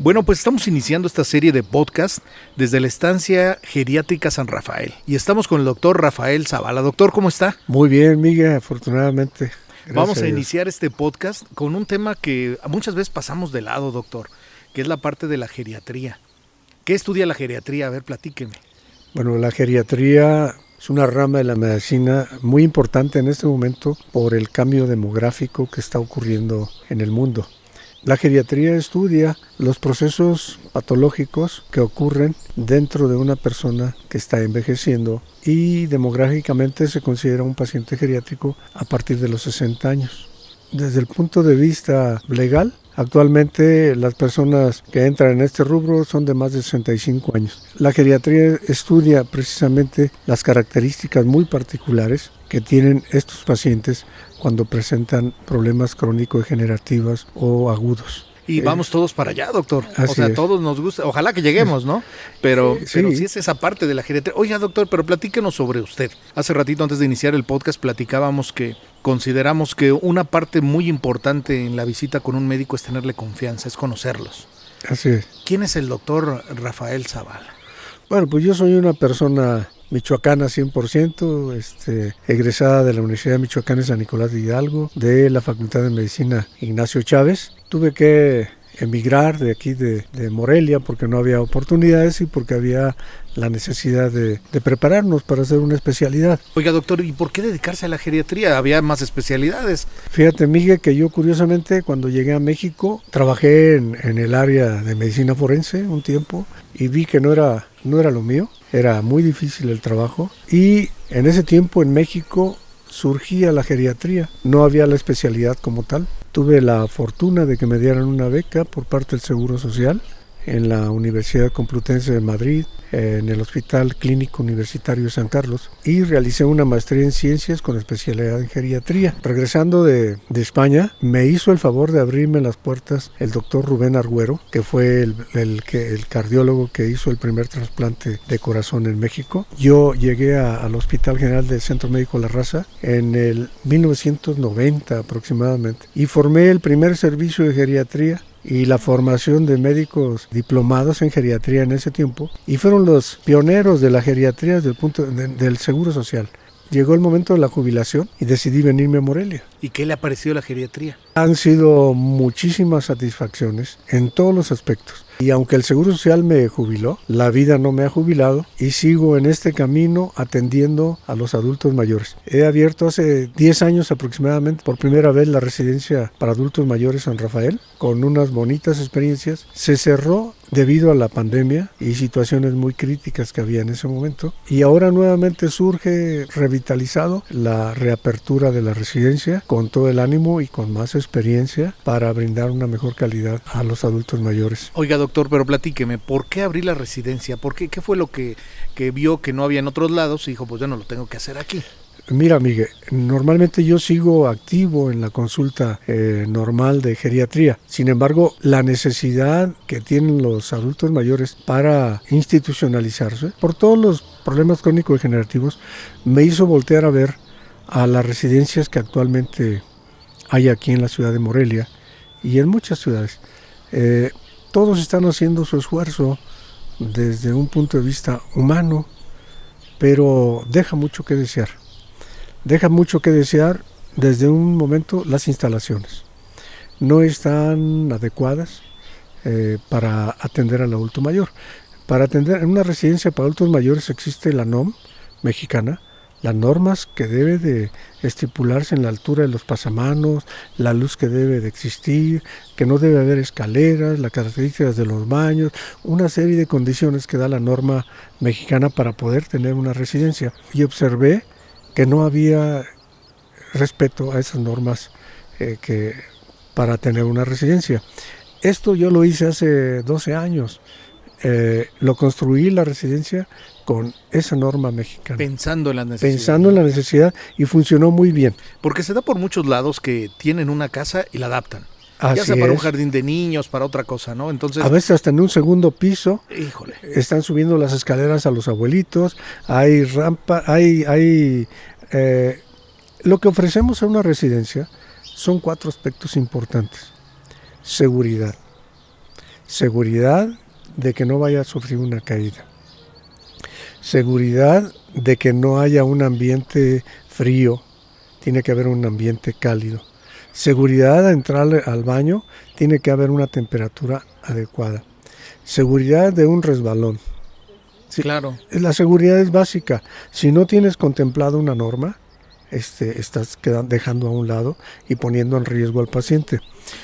Bueno, pues estamos iniciando esta serie de podcast desde la estancia geriátrica San Rafael y estamos con el doctor Rafael Zavala. Doctor, ¿cómo está? Muy bien, Miguel, afortunadamente. Vamos a iniciar este podcast con un tema que muchas veces pasamos de lado, doctor, que es la parte de la geriatría. ¿Qué estudia la geriatría? A ver, platíqueme. Bueno, la geriatría es una rama de la medicina muy importante en este momento por el cambio demográfico que está ocurriendo en el mundo. La geriatría estudia los procesos patológicos que ocurren dentro de una persona que está envejeciendo y demográficamente se considera un paciente geriátrico a partir de los 60 años. Desde el punto de vista legal, actualmente las personas que entran en este rubro son de más de 65 años. La geriatría estudia precisamente las características muy particulares que tienen estos pacientes cuando presentan problemas crónico-degenerativos o agudos. Y vamos todos para allá, doctor. O sea, es. todos nos gusta, ojalá que lleguemos, ¿no? Pero sí es esa parte de la geriatría. Oiga, doctor, pero platíquenos sobre usted. Hace ratito, antes de iniciar el podcast, platicábamos que consideramos que una parte muy importante en la visita con un médico es tenerle confianza, es conocerlos. Así es. ¿Quién es el doctor Rafael Zavala? Bueno, pues yo soy una persona michoacana 100%, egresada de la Universidad de Michoacán de San Nicolás de Hidalgo, de la Facultad de Medicina Ignacio Chávez. Tuve que emigrar de aquí de Morelia porque no había oportunidades y porque había la necesidad de prepararnos para hacer una especialidad. Oiga, doctor, ¿y por qué dedicarse a la geriatría? Había más especialidades. Fíjate, Miguel, que yo curiosamente cuando llegué a México trabajé en el área de medicina forense un tiempo y vi que no era lo mío, era muy difícil el trabajo y en ese tiempo en México surgía la geriatría, no había la especialidad como tal. Tuve la fortuna de que me dieran una beca por parte del Seguro Social en la Universidad Complutense de Madrid, en el Hospital Clínico Universitario de San Carlos, y realicé una maestría en ciencias con especialidad en geriatría. Regresando de España, me hizo el favor de abrirme las puertas el doctor Rubén Argüero, que fue el cardiólogo que hizo el primer trasplante de corazón en México. Yo llegué al Hospital General del Centro Médico La Raza en el 1990 aproximadamente y formé el primer servicio de geriatría y la formación de médicos diplomados en geriatría en ese tiempo, y fueron los pioneros de la geriatría desde el punto del Seguro Social. Llegó el momento de la jubilación y decidí venirme a Morelia. ¿Y qué le ha parecido la geriatría? Han sido muchísimas satisfacciones en todos los aspectos. Y aunque el Seguro Social me jubiló, la vida no me ha jubilado y sigo en este camino atendiendo a los adultos mayores. He abierto hace 10 años aproximadamente por primera vez la residencia para adultos mayores San Rafael, con unas bonitas experiencias. Se cerró debido a la pandemia y situaciones muy críticas que había en ese momento. Y ahora nuevamente surge revitalizado la reapertura de la residencia con todo el ánimo y con más experiencia para brindar una mejor calidad a los adultos mayores. Oiga, doctor, pero platíqueme, ¿por qué abrir la residencia? ¿Qué fue lo que vio que no había en otros lados y dijo, pues bueno, lo tengo que hacer aquí? Mira, Miguel, normalmente yo sigo activo en la consulta normal de geriatría. Sin embargo, la necesidad que tienen los adultos mayores para institucionalizarse por todos los problemas crónico-degenerativos me hizo voltear a ver a las residencias que actualmente hay aquí en la ciudad de Morelia y en muchas ciudades. Todos están haciendo su esfuerzo desde un punto de vista humano, pero deja mucho que desear. Deja mucho que desear desde un momento las instalaciones. No están adecuadas para atender al adulto mayor. Para atender en una residencia para adultos mayores existe la NOM mexicana, las normas que debe de estipularse en la altura de los pasamanos, la luz que debe de existir, que no debe haber escaleras, las características de los baños, una serie de condiciones que da la norma mexicana para poder tener una residencia. Y observé que no había respeto a esas normas para tener una residencia. Esto yo lo hice hace 12 años. Lo construí la residencia con esa norma mexicana. Pensando en la necesidad. Pensando en la necesidad y funcionó muy bien. Porque se da por muchos lados que tienen una casa y la adaptan. Así ya sea para es. Un jardín de niños, para otra cosa, ¿no? Entonces, a veces hasta en un segundo piso, híjole, están subiendo las escaleras a los abuelitos, hay rampa, lo que ofrecemos en una residencia son 4 aspectos importantes. Seguridad. seguridad de que no vaya a sufrir una caída, seguridad de que no haya un ambiente frío, tiene que haber un ambiente cálido, seguridad de entrar al baño, tiene que haber una temperatura adecuada, seguridad de un resbalón. Sí, claro. La seguridad es básica. Si no tienes contemplado una norma, estás dejando a un lado y poniendo en riesgo al paciente.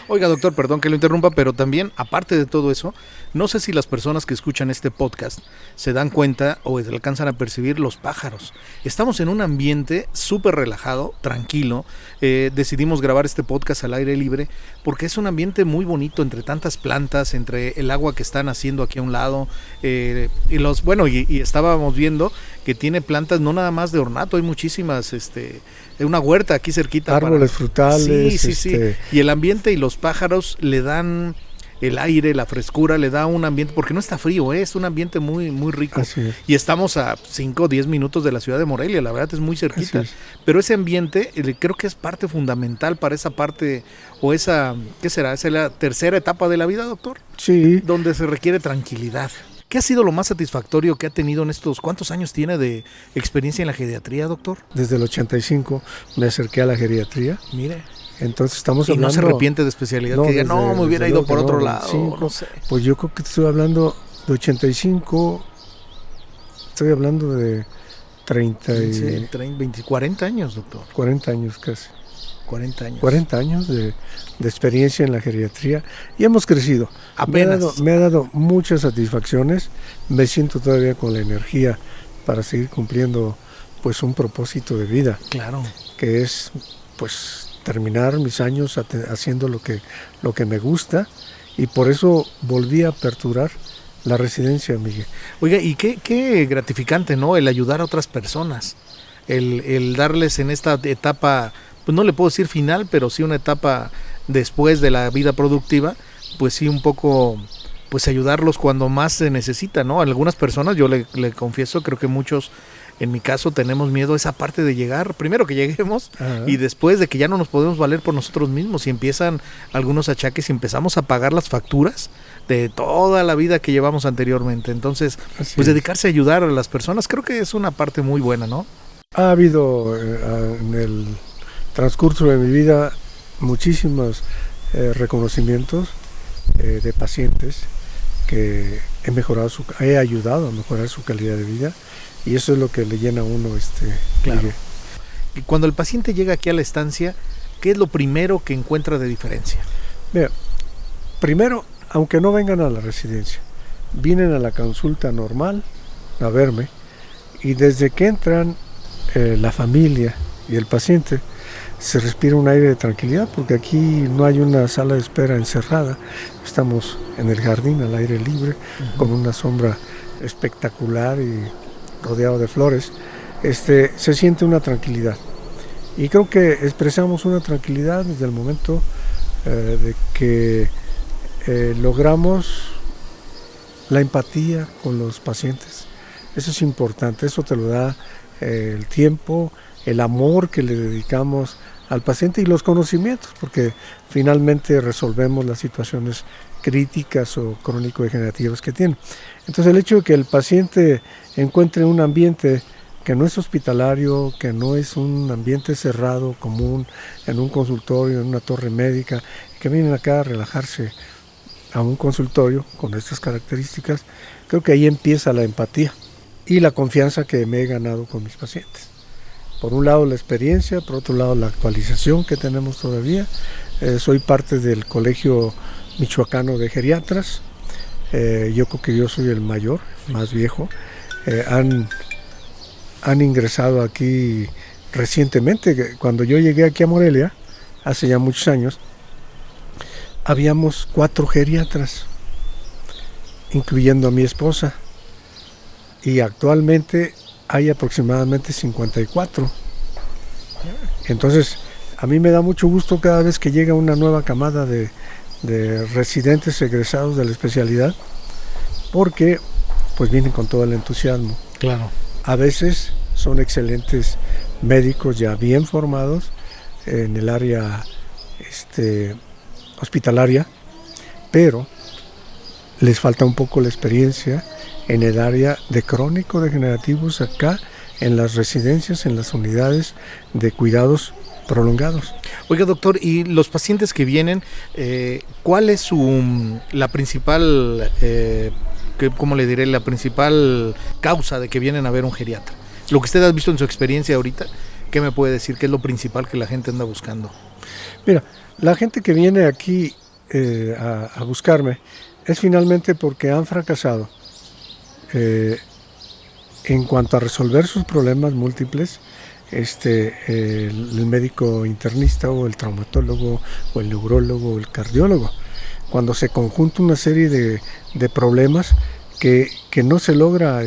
Oiga, doctor, perdón que lo interrumpa, pero también, aparte de todo eso, no sé si las personas que escuchan este podcast se dan cuenta o alcanzan a percibir los pájaros. Estamos en un ambiente súper relajado, tranquilo. Decidimos grabar este podcast al aire libre porque es un ambiente muy bonito, entre tantas plantas, entre el agua que están haciendo aquí a un lado. Y estábamos viendo que tiene plantas no nada más de ornato, hay muchísimas, una huerta aquí cerquita. Árboles frutales. Sí. Y el ambiente y los pájaros le dan el aire, la frescura, le da un ambiente, porque no está frío, es un ambiente muy, muy rico. Y estamos a 5 o 10 minutos de la ciudad de Morelia, la verdad es muy cerquita. Pero ese ambiente creo que es parte fundamental para esa parte, o esa, ¿qué será? ¿Es la tercera etapa de la vida, doctor? Sí. Donde se requiere tranquilidad. ¿Qué ha sido lo más satisfactorio que ha tenido en estos? ¿Cuántos años tiene de experiencia en la geriatría, doctor? Desde el 85 me acerqué a la geriatría. Mire. Entonces estamos hablando... ¿Y no se arrepiente de especialidad? No, que diga, no, me hubiera ido por otro lado, no sé. Pues yo creo que estoy hablando de 85, estoy hablando de 40 años, doctor. 40 años casi. 40 años. 40 años de experiencia en la geriatría y hemos crecido. Apenas. Me ha dado muchas satisfacciones, me siento todavía con la energía para seguir cumpliendo pues un propósito de vida. Claro. Que es pues terminar mis años haciendo lo que me gusta y por eso volví a aperturar la residencia, Miguel. Oiga, y qué gratificante, ¿no? El ayudar a otras personas, el darles en esta etapa, pues no le puedo decir final, pero sí una etapa después de la vida productiva, pues sí un poco, pues ayudarlos cuando más se necesita, ¿no? Algunas personas, yo le confieso, creo que muchos, en mi caso, tenemos miedo a esa parte de llegar, primero que lleguemos, y después de que ya no nos podemos valer por nosotros mismos y empiezan algunos achaques y empezamos a pagar las facturas de toda la vida que llevamos anteriormente. Entonces, pues dedicarse a ayudar a las personas, creo que es una parte muy buena, ¿no? Ha habido en el transcurso de mi vida muchísimos reconocimientos de pacientes que he ayudado a mejorar su calidad de vida. Y eso es lo que le llena a uno. Claro. Y cuando el paciente llega aquí a la estancia, ¿qué es lo primero que encuentra de diferencia? Mira, primero, aunque no vengan a la residencia, vienen a la consulta normal a verme y desde que entran la familia y el paciente se respira un aire de tranquilidad porque aquí no hay una sala de espera encerrada, estamos en el jardín al aire libre con una sombra espectacular y rodeado de flores, se siente una tranquilidad y creo que expresamos una tranquilidad desde el momento de que logramos la empatía con los pacientes. Eso es importante, eso te lo da el tiempo, el amor que le dedicamos al paciente y los conocimientos, porque finalmente resolvemos las situaciones críticas o crónico-degenerativas que tiene. Entonces el hecho de que el paciente encuentre un ambiente que no es hospitalario, que no es un ambiente cerrado, común, en un consultorio, en una torre médica, que vienen acá a relajarse a un consultorio con estas características, creo que ahí empieza la empatía y la confianza que me he ganado con mis pacientes. Por un lado la experiencia, por otro lado la actualización que tenemos todavía. Soy parte del Colegio Michoacano de Geriatras. Yo creo que yo soy el mayor, más viejo. Han ingresado aquí recientemente. Cuando yo llegué aquí a Morelia, hace ya muchos años, habíamos 4 geriatras, incluyendo a mi esposa. Y actualmente hay aproximadamente 54. Entonces, a mí me da mucho gusto cada vez que llega una nueva camada de residentes egresados de la especialidad, porque pues vienen con todo el entusiasmo. Claro. A veces son excelentes médicos ya bien formados en el área hospitalaria, pero les falta un poco la experiencia en el área de crónico-degenerativos acá, en las residencias, en las unidades de cuidados prolongados. Oiga, doctor, y los pacientes que vienen, ¿cuál es la principal, cómo le diré, la principal causa de que vienen a ver un geriatra? Lo que usted ha visto en su experiencia ahorita, ¿qué me puede decir? ¿Qué es lo principal que la gente anda buscando? Mira, la gente que viene aquí a buscarme es finalmente porque han fracasado en cuanto a resolver sus problemas múltiples. El médico internista o el traumatólogo o el neurólogo o el cardiólogo, cuando se conjunta una serie de problemas que no se logra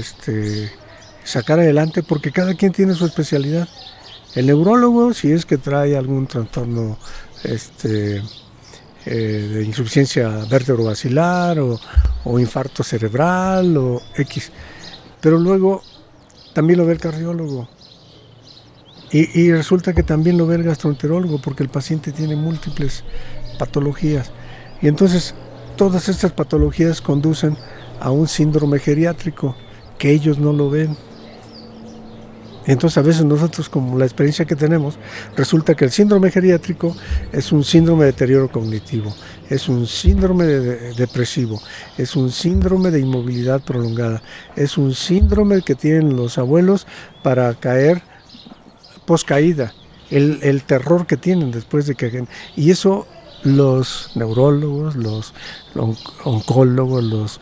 sacar adelante porque cada quien tiene su especialidad. El neurólogo, si es que trae algún trastorno de insuficiencia vértebrovascular o infarto cerebral o X, pero luego también lo ve el cardiólogo. Y resulta que también lo ve el gastroenterólogo porque el paciente tiene múltiples patologías. Y entonces todas estas patologías conducen a un síndrome geriátrico que ellos no lo ven. Entonces a veces nosotros, como la experiencia que tenemos, resulta que el síndrome geriátrico es un síndrome de deterioro cognitivo, es un síndrome depresivo, es un síndrome de inmovilidad prolongada, es un síndrome que tienen los abuelos para caer poscaída, el terror que tienen después de que... Y eso los neurólogos, los oncólogos, los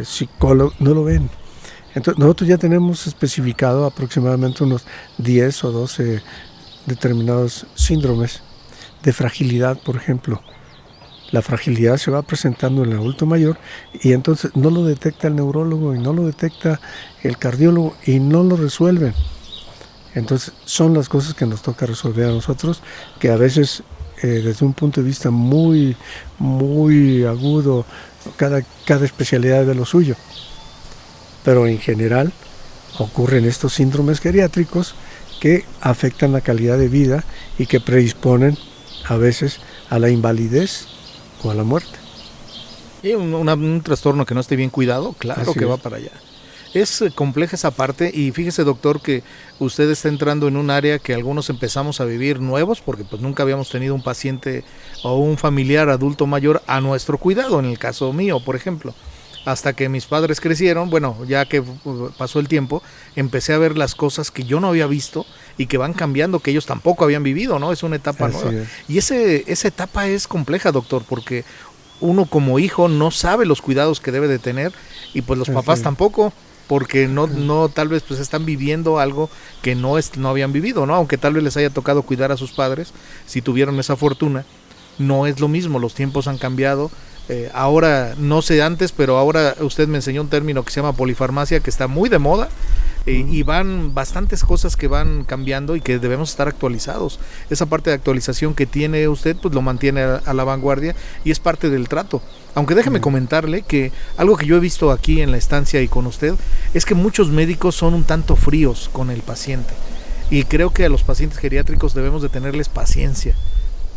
psicólogos no lo ven. Entonces nosotros ya tenemos especificado aproximadamente unos 10 o 12 determinados síndromes de fragilidad, por ejemplo. La fragilidad se va presentando en el adulto mayor y entonces no lo detecta el neurólogo y no lo detecta el cardiólogo y no lo resuelven. Entonces son las cosas que nos toca resolver a nosotros, que a veces desde un punto de vista muy, muy agudo, cada especialidad de lo suyo. Pero en general ocurren estos síndromes geriátricos que afectan la calidad de vida y que predisponen a veces a la invalidez o a la muerte. Y un trastorno que no esté bien cuidado, claro Así que es. va para allá. Es compleja esa parte y fíjese, doctor, que usted está entrando en un área que algunos empezamos a vivir nuevos porque pues nunca habíamos tenido un paciente o un familiar adulto mayor a nuestro cuidado, en el caso mío, por ejemplo. Hasta que mis padres crecieron, bueno, ya que pasó el tiempo, empecé a ver las cosas que yo no había visto y que van cambiando, que ellos tampoco habían vivido, ¿no? Es una etapa Así nueva. es. Y esa etapa es compleja, doctor, porque uno como hijo no sabe los cuidados que debe de tener y pues los papás tampoco, porque no tal vez pues están viviendo algo que no habían vivido, ¿no? Aunque tal vez les haya tocado cuidar a sus padres, si tuvieron esa fortuna, no es lo mismo, los tiempos han cambiado. Ahora, no sé antes, pero ahora usted me enseñó un término que se llama polifarmacia, que está muy de moda, y van bastantes cosas que van cambiando y que debemos estar actualizados. Esa parte de actualización que tiene usted, pues lo mantiene a la vanguardia y es parte del trato. Aunque déjeme comentarle que algo que yo he visto aquí en la estancia y con usted, es que muchos médicos son un tanto fríos con el paciente. Y creo que a los pacientes geriátricos debemos de tenerles paciencia.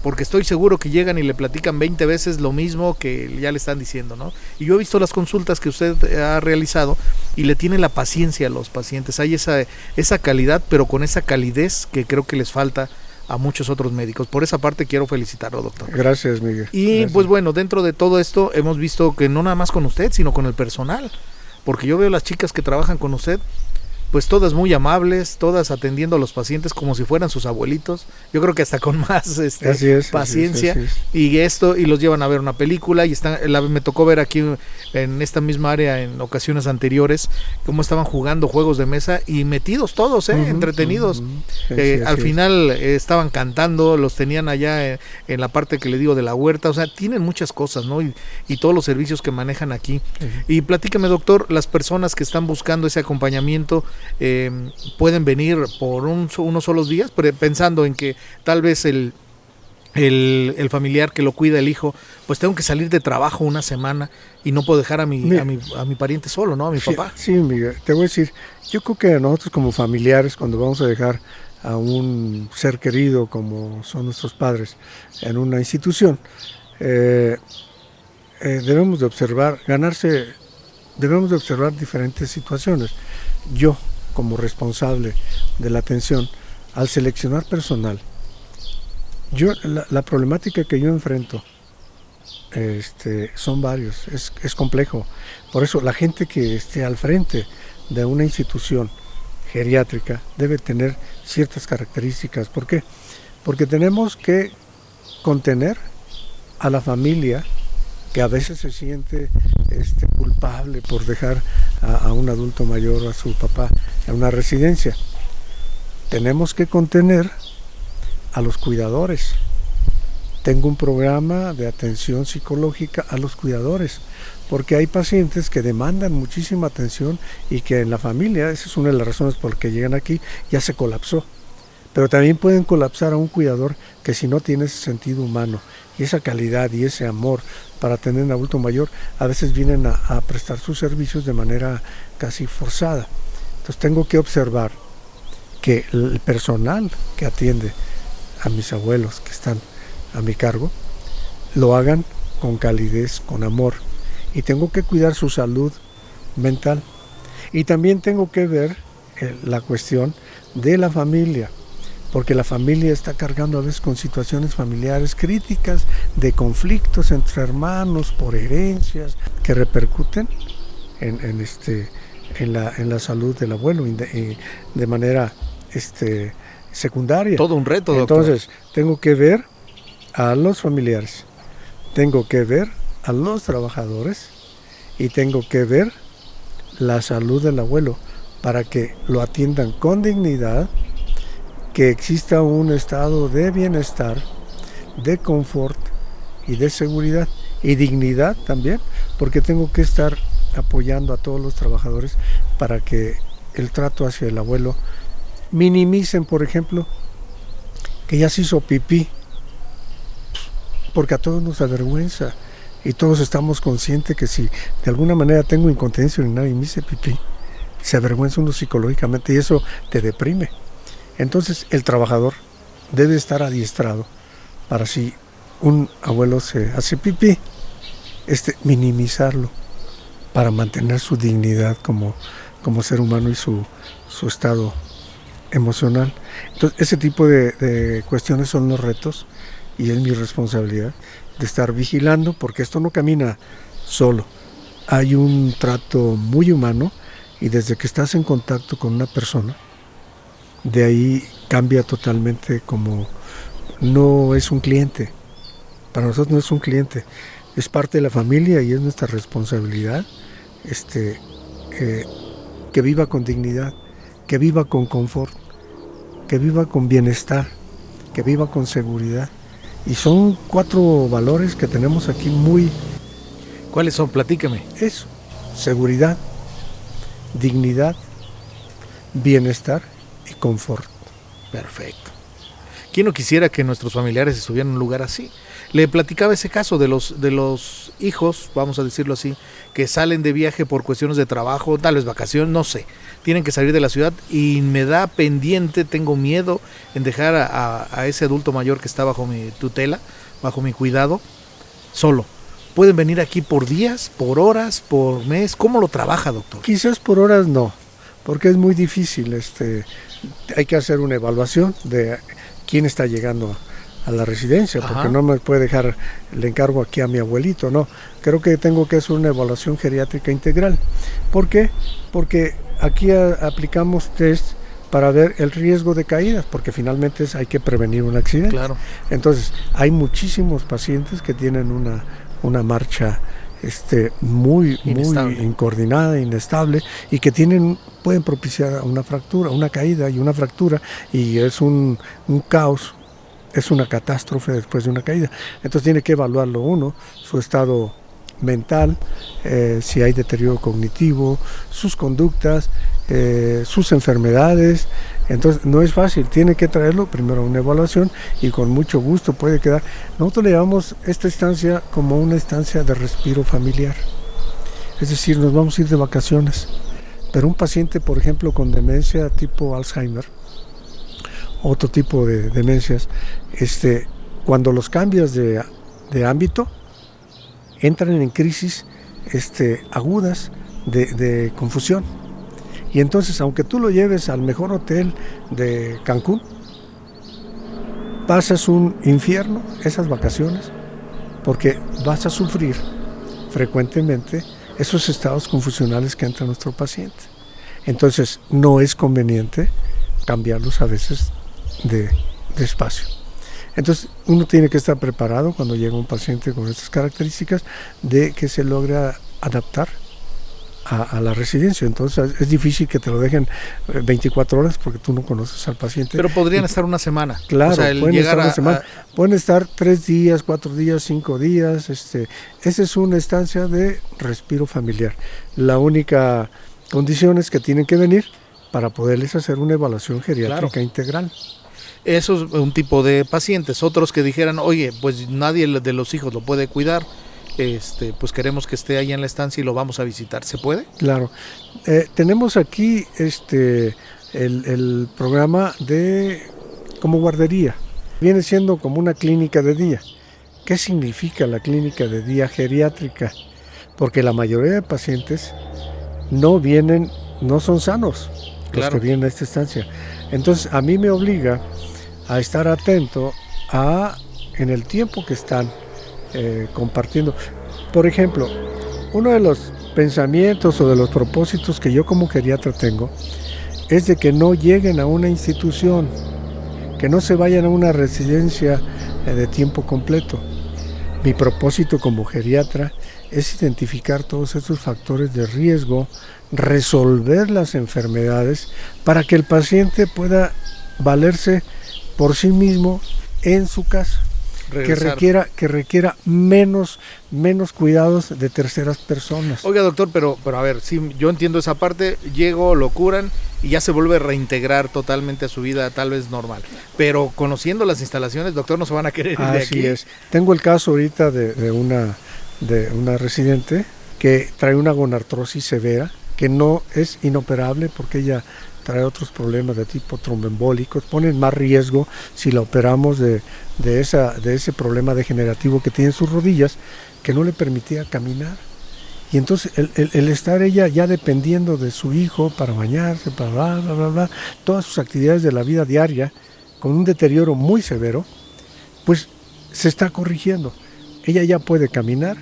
Porque estoy seguro que llegan y le platican 20 veces lo mismo que ya le están diciendo, ¿no? Y yo he visto las consultas que usted ha realizado y le tiene la paciencia a los pacientes. Hay esa calidad, pero con esa calidez que creo que les falta a muchos otros médicos. Por esa parte quiero felicitarlo, doctor. Gracias, Miguel. Y Gracias. pues bueno, dentro de todo esto hemos visto que no nada más con usted, sino con el personal. Porque yo veo las chicas que trabajan con usted, pues todas muy amables, todas atendiendo a los pacientes como si fueran sus abuelitos. Yo creo que hasta con más paciencia. Así es. Y los llevan a ver una película y me tocó ver aquí en esta misma área en ocasiones anteriores cómo estaban jugando juegos de mesa y metidos todos, entretenidos. Al final estaban cantando, los tenían allá en la parte que le digo de la huerta, o sea, tienen muchas cosas, ¿no? Y todos los servicios que manejan aquí. Y platícame, doctor, las personas que están buscando ese acompañamiento, pueden venir por unos solos días, pensando en que tal vez el familiar que lo cuida, el hijo, pues tengo que salir de trabajo una semana y no puedo dejar a mi pariente solo, ¿no? A mi papá. Sí, Miguel, te voy a decir, yo creo que nosotros como familiares, cuando vamos a dejar a un ser querido como son nuestros padres en una institución, debemos de observar diferentes situaciones. Yo, como responsable de la atención, al seleccionar personal, la problemática que yo enfrento son varios, es complejo. Por eso la gente que esté al frente de una institución geriátrica debe tener ciertas características. ¿Por qué? Porque tenemos que contener a la familia que a veces se siente culpable por dejar a un adulto mayor, a su papá, en una residencia. Tenemos que contener a los cuidadores. Tengo un programa de atención psicológica a los cuidadores, porque hay pacientes que demandan muchísima atención y que en la familia, esa es una de las razones por las que llegan aquí, ya se colapsó. Pero también pueden colapsar a un cuidador que si no tiene ese sentido humano y esa calidad y ese amor para tener un adulto mayor, a veces vienen a prestar sus servicios de manera casi forzada. Entonces tengo que observar que el personal que atiende a mis abuelos que están a mi cargo, lo hagan con calidez, con amor. Y tengo que cuidar su salud mental. Y también tengo que ver la cuestión de la familia, porque la familia está cargando a veces con situaciones familiares críticas, de conflictos entre hermanos, por herencias, que repercuten en la salud del abuelo de manera secundaria. Todo un reto, doctor. Entonces, tengo que ver a los familiares, tengo que ver a los trabajadores y tengo que ver la salud del abuelo para que lo atiendan con dignidad, que exista un estado de bienestar, de confort y de seguridad y dignidad también, porque tengo que estar apoyando a todos los trabajadores para que el trato hacia el abuelo minimicen, por ejemplo, que ya se hizo pipí, porque a todos nos avergüenza y todos estamos conscientes que si de alguna manera tengo incontinencia urinaria y me hice pipí, se avergüenza uno psicológicamente y eso te deprime. Entonces el trabajador debe estar adiestrado para si un abuelo se hace pipí, minimizarlo para mantener su dignidad como ser humano y su estado emocional. Entonces ese tipo de cuestiones son los retos y es mi responsabilidad de estar vigilando, porque esto no camina solo. Hay un trato muy humano y desde que estás en contacto con una persona, de ahí cambia totalmente, como no es un cliente. Para nosotros no es un cliente, es parte de la familia y es nuestra responsabilidad que viva con dignidad, que viva con confort, que viva con bienestar, que viva con seguridad. Y son 4 valores que tenemos aquí muy... ¿Cuáles son? Platícame. Eso, seguridad, dignidad, bienestar y confort. Perfecto. ¿Quién no quisiera que nuestros familiares estuvieran en un lugar así? Le platicaba ese caso de los hijos, vamos a decirlo así, que salen de viaje por cuestiones de trabajo, tal vez vacaciones, no sé. Tienen que salir de la ciudad y me da pendiente, tengo miedo en dejar a ese adulto mayor que está bajo mi tutela, bajo mi cuidado, solo. ¿Pueden venir aquí por días, por horas, por mes? ¿Cómo lo trabaja, doctor? Quizás por horas no, porque es muy difícil. Hay que hacer una evaluación de quién está llegando a la residencia, porque no me puede dejar el encargo aquí a mi abuelito, no. Creo que tengo que hacer una evaluación geriátrica integral. ¿Por qué? Porque aquí aplicamos test para ver el riesgo de caídas, porque finalmente hay que prevenir un accidente. Claro. Entonces, hay muchísimos pacientes que tienen una marcha muy incoordinada, inestable, y que pueden propiciar una fractura, una caída y una fractura, y es un caos, es una catástrofe después de una caída. Entonces tiene que evaluarlo uno, su estado mental, si hay deterioro cognitivo, sus conductas, sus enfermedades. Entonces no es fácil, tiene que traerlo primero a una evaluación y con mucho gusto puede quedar. Nosotros le llamamos esta estancia como una estancia de respiro familiar, es decir, nos vamos a ir de vacaciones. Pero un paciente, por ejemplo, con demencia tipo Alzheimer, otro tipo de demencias, cuando los cambias de ámbito entran en crisis agudas de confusión. Y entonces, aunque tú lo lleves al mejor hotel de Cancún, pasas un infierno esas vacaciones, porque vas a sufrir frecuentemente esos estados confusionales que entra nuestro paciente. Entonces, no es conveniente cambiarlos a veces de espacio. Entonces, uno tiene que estar preparado cuando llega un paciente con estas características de que se logra adaptar a la residencia. Entonces, es difícil que te lo dejen 24 horas porque tú no conoces al paciente. Pero podrían estar una semana. Claro, pueden estar una semana. Pueden estar 3 días, 4 días, 5 días. Esa es una estancia de respiro familiar. La única condición es que tienen que venir para poderles hacer una evaluación geriátrica integral. Eso es un tipo de pacientes. Otros que dijeran, oye, pues nadie de los hijos lo puede cuidar, pues queremos que esté ahí en la estancia y lo vamos a visitar. ¿Se puede? Claro. Tenemos aquí el programa de como guardería. Viene siendo como una clínica de día. ¿Qué significa la clínica de día geriátrica? Porque la mayoría de pacientes no son sanos, los que vienen a esta estancia. Entonces, a mí me obliga a estar atento en el tiempo que están compartiendo. Por ejemplo, uno de los pensamientos o de los propósitos que yo como geriatra tengo es de que no lleguen a una institución, que no se vayan a una residencia de tiempo completo. Mi propósito como geriatra es identificar todos estos factores de riesgo, resolver las enfermedades para que el paciente pueda valerse por sí mismo en su casa, que requiera menos cuidados de terceras personas. Oiga, doctor, pero a ver, sí, yo entiendo esa parte, llego, lo curan y ya se vuelve a reintegrar totalmente a su vida tal vez normal, pero conociendo las instalaciones, doctor, no se van a querer ir de aquí. Así es. Tengo el caso ahorita de una residente que trae una gonartrosis severa, que no es inoperable porque ella trae otros problemas de tipo tromboembólicos, ponen más riesgo si la operamos de ese problema degenerativo que tiene en sus rodillas, que no le permitía caminar. Y entonces el estar ella ya dependiendo de su hijo para bañarse, para bla, bla, bla, todas sus actividades de la vida diaria, con un deterioro muy severo, pues se está corrigiendo. Ella ya puede caminar,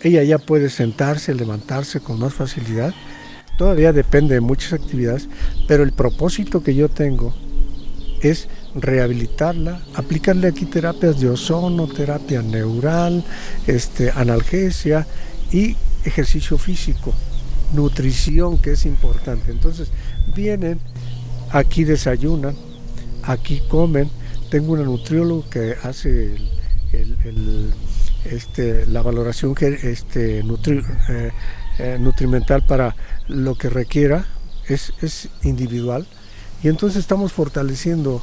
ella ya puede sentarse, levantarse con más facilidad. Todavía depende de muchas actividades, pero el propósito que yo tengo es rehabilitarla, aplicarle aquí terapias de ozono, terapia neural, analgesia y ejercicio físico, nutrición, que es importante. Entonces vienen, aquí desayunan, aquí comen. Tengo una nutrióloga que hace la valoración nutrimental para lo que requiera, es individual, y entonces estamos fortaleciendo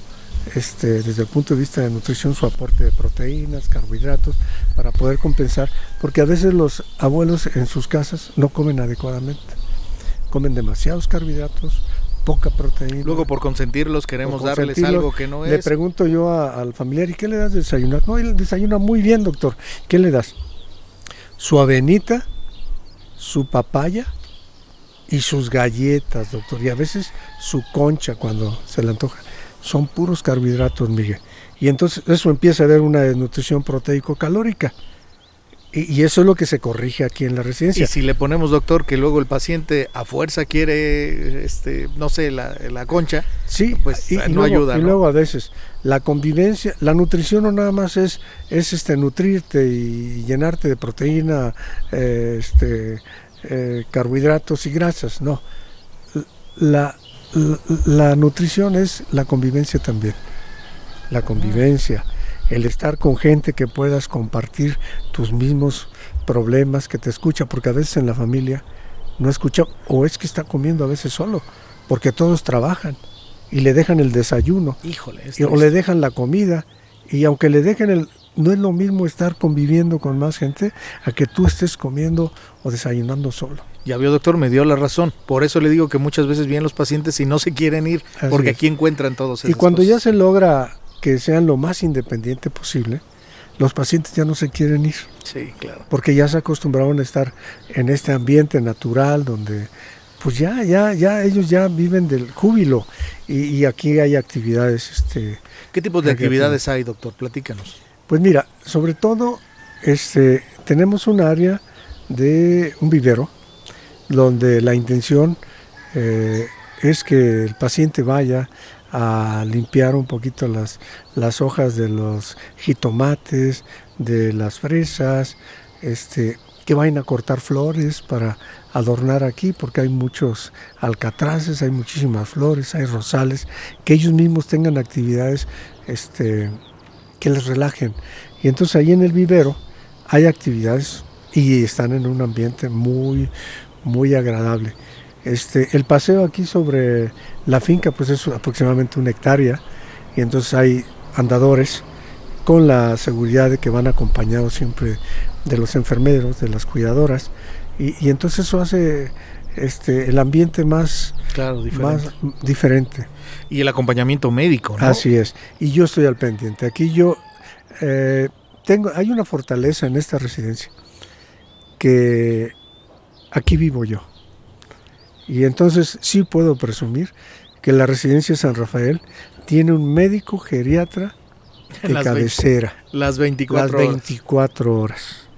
desde el punto de vista de nutrición su aporte de proteínas, carbohidratos, para poder compensar, porque a veces los abuelos en sus casas no comen adecuadamente, comen demasiados carbohidratos, poca proteína. Luego por consentirlos queremos darles algo que no es. Le pregunto yo al familiar, ¿y qué le das de desayunar? No, él desayuna muy bien, doctor. ¿Qué le das? Su avenita, su papaya y sus galletas, doctor, y a veces su concha cuando se le antoja. Son puros carbohidratos, Miguel. Y entonces eso empieza a haber una desnutrición proteico-calórica. Y eso es lo que se corrige aquí en la residencia. Y si le ponemos, doctor, que luego el paciente a fuerza quiere, no sé, la concha, sí, pues y no luego, ayuda, ¿no? Y luego a veces la convivencia, la nutrición no nada más es nutrirte y llenarte de proteína, carbohidratos y grasas, no. La nutrición es la convivencia también. La convivencia, el estar con gente que puedas compartir tus mismos problemas, que te escucha, porque a veces en la familia no escucha, o es que está comiendo a veces solo, porque todos trabajan y le dejan el desayuno. Híjole, o le dejan la comida, y aunque le dejen no es lo mismo estar conviviendo con más gente a que tú estés comiendo o desayunando solo. Ya vio, doctor, me dio la razón. Por eso le digo que muchas veces vienen los pacientes y no se quieren ir, así porque es. Aquí encuentran todos esas Y cuando cosas. ya se logra que sean lo más independiente posible, los pacientes ya no se quieren ir. Sí, claro. Porque ya se acostumbraron a estar en este ambiente natural donde pues ya ellos ya viven del júbilo y aquí hay actividades. ¿Qué tipos de actividades hay, doctor? Platícanos. Pues mira, sobre todo tenemos un área de un vivero donde la intención es que el paciente vaya a limpiar un poquito las hojas de los jitomates, de las fresas, que vayan a cortar flores para adornar aquí, porque hay muchos alcatraces, hay muchísimas flores, hay rosales, que ellos mismos tengan actividades que les relajen. Y entonces ahí en el vivero hay actividades y están en un ambiente muy, muy agradable. El paseo aquí sobre la finca pues es aproximadamente 1 hectárea y entonces hay andadores con la seguridad de que van acompañados siempre de los enfermeros, de las cuidadoras y entonces eso hace el ambiente más diferente. Y el acompañamiento médico, ¿no? Así es, y yo estoy al pendiente. Aquí yo hay una fortaleza en esta residencia que aquí vivo yo. Y entonces sí puedo presumir que la residencia San Rafael tiene un médico geriatra de cabecera. Las 24 horas.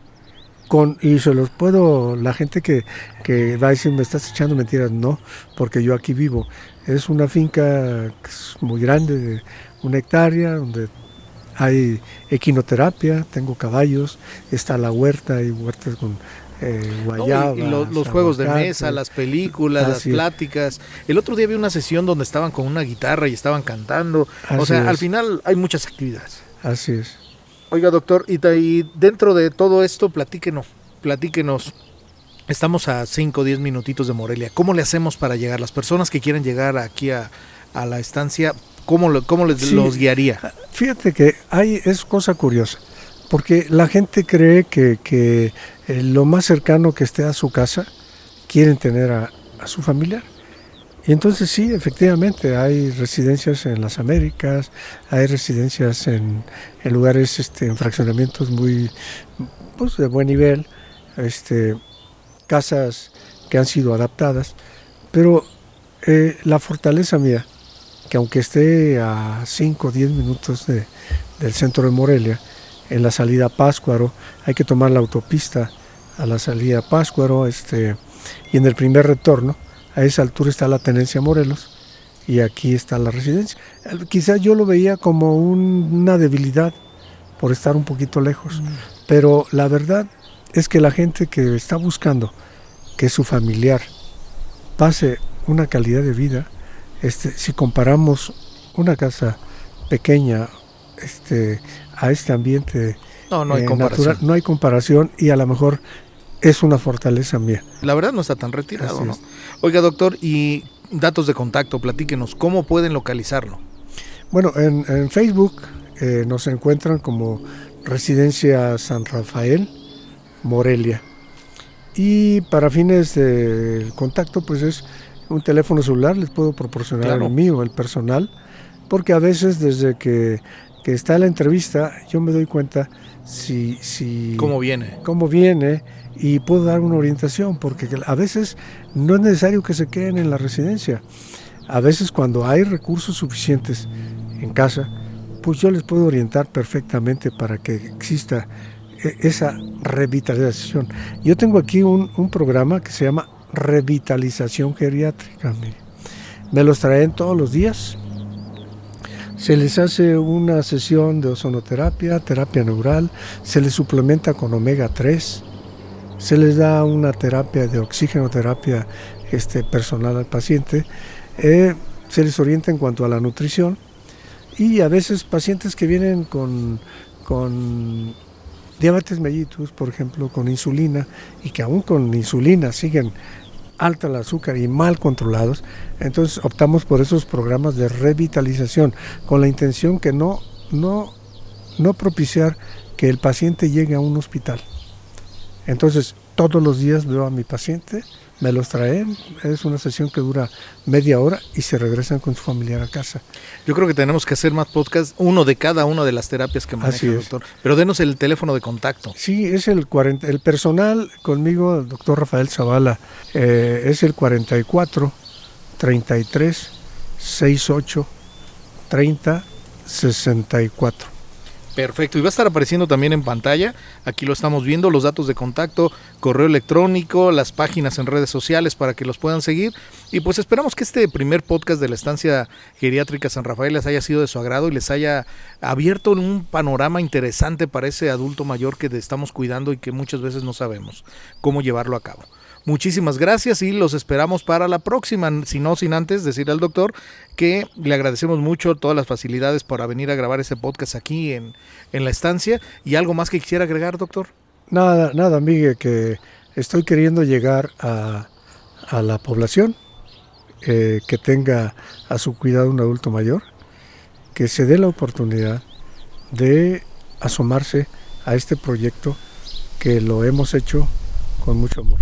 Y se los puedo, la gente que va a decir, me estás echando mentiras, no, porque yo aquí vivo. Es una finca muy grande, de 1 hectárea, donde hay equinoterapia, tengo caballos, está la huerta, hay huertas con guayabas, y los juegos de mesa, las películas, las pláticas. El otro día vi una sesión donde estaban con una guitarra y estaban cantando. Al final hay muchas actividades. Así es. Oiga, doctor, y dentro de todo esto, platíquenos. Estamos a 5 o 10 minutitos de Morelia. ¿Cómo le hacemos para llegar? Las personas que quieren llegar aquí a la estancia, ¿cómo los guiaría? Fíjate que es cosa curiosa. Porque la gente cree que lo más cercano que esté a su casa quieren tener a su familiar. Y entonces sí, efectivamente, hay residencias en las Américas, hay residencias en lugares, en fraccionamientos muy de buen nivel, casas que han sido adaptadas. Pero la fortaleza mía, que aunque esté a 5 o 10 minutos del centro de Morelia, en la salida a Pátzcuaro, hay que tomar la autopista a la salida a Pátzcuaro, y en el primer retorno, a esa altura está la Tenencia Morelos, y aquí está la residencia. Quizás yo lo veía como una debilidad por estar un poquito lejos, pero la verdad es que la gente que está buscando que su familiar pase una calidad de vida, si comparamos una casa pequeña, a este ambiente no hay comparación. Natural, no hay comparación y a lo mejor es una fortaleza mía. La verdad no está tan retirado, ¿no? Oiga, doctor, y datos de contacto, platíquenos, ¿cómo pueden localizarlo? Bueno, en Facebook nos encuentran como Residencia San Rafael, Morelia. Y para fines del contacto, pues es un teléfono celular, les puedo proporcionar el mío, el personal, porque a veces desde que está la entrevista, yo me doy cuenta si cómo viene y puedo dar una orientación, porque a veces no es necesario que se queden en la residencia. A veces cuando hay recursos suficientes en casa, pues yo les puedo orientar perfectamente para que exista esa revitalización. Yo tengo aquí un programa que se llama Revitalización Geriátrica. Me los traen todos los días. Se les hace una sesión de ozonoterapia, terapia neural, se les suplementa con omega 3, se les da una terapia de oxigenoterapia personal al paciente, se les orienta en cuanto a la nutrición y a veces pacientes que vienen con diabetes mellitus, por ejemplo, con insulina y que aún con insulina siguen alta el azúcar y mal controlados, entonces optamos por esos programas de revitalización con la intención que no propiciar que el paciente llegue a un hospital. Entonces todos los días veo a mi paciente me los traen, es una sesión que dura media hora y se regresan con su familiar a casa. Yo creo que tenemos que hacer más podcasts, uno de cada una de las terapias que maneja el doctor. Pero denos el teléfono de contacto. Sí, es el personal conmigo, el doctor Rafael Zavala, es el 44 33 68 30 64. Perfecto, y va a estar apareciendo también en pantalla, aquí lo estamos viendo, los datos de contacto, correo electrónico, las páginas en redes sociales para que los puedan seguir, y pues esperamos que este primer podcast de la Estancia Geriátrica San Rafael les haya sido de su agrado y les haya abierto un panorama interesante para ese adulto mayor que estamos cuidando y que muchas veces no sabemos cómo llevarlo a cabo. Muchísimas gracias y los esperamos para la próxima, sin antes decir al doctor que le agradecemos mucho todas las facilidades para venir a grabar ese podcast aquí en la estancia. ¿Y algo más que quisiera agregar, doctor? Nada, Miguel, que estoy queriendo llegar a la población que tenga a su cuidado un adulto mayor, que se dé la oportunidad de asomarse a este proyecto que lo hemos hecho con mucho amor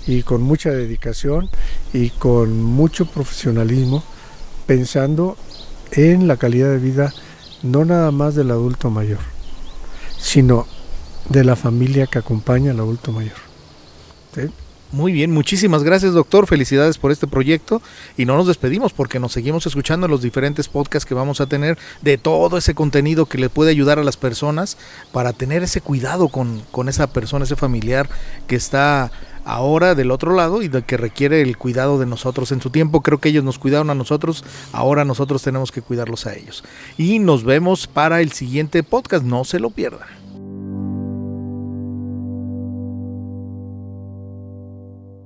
y con mucha dedicación y con mucho profesionalismo, pensando en la calidad de vida no nada más del adulto mayor, sino de la familia que acompaña al adulto mayor. ¿Sí? Muy bien, muchísimas gracias, doctor, felicidades por este proyecto y no nos despedimos porque nos seguimos escuchando en los diferentes podcasts que vamos a tener de todo ese contenido que le puede ayudar a las personas para tener ese cuidado con esa persona, ese familiar que está ahora del otro lado y de que requiere el cuidado de nosotros. En su tiempo creo que ellos nos cuidaron a nosotros, ahora nosotros tenemos que cuidarlos a ellos. Y nos vemos para el siguiente podcast, no se lo pierdan.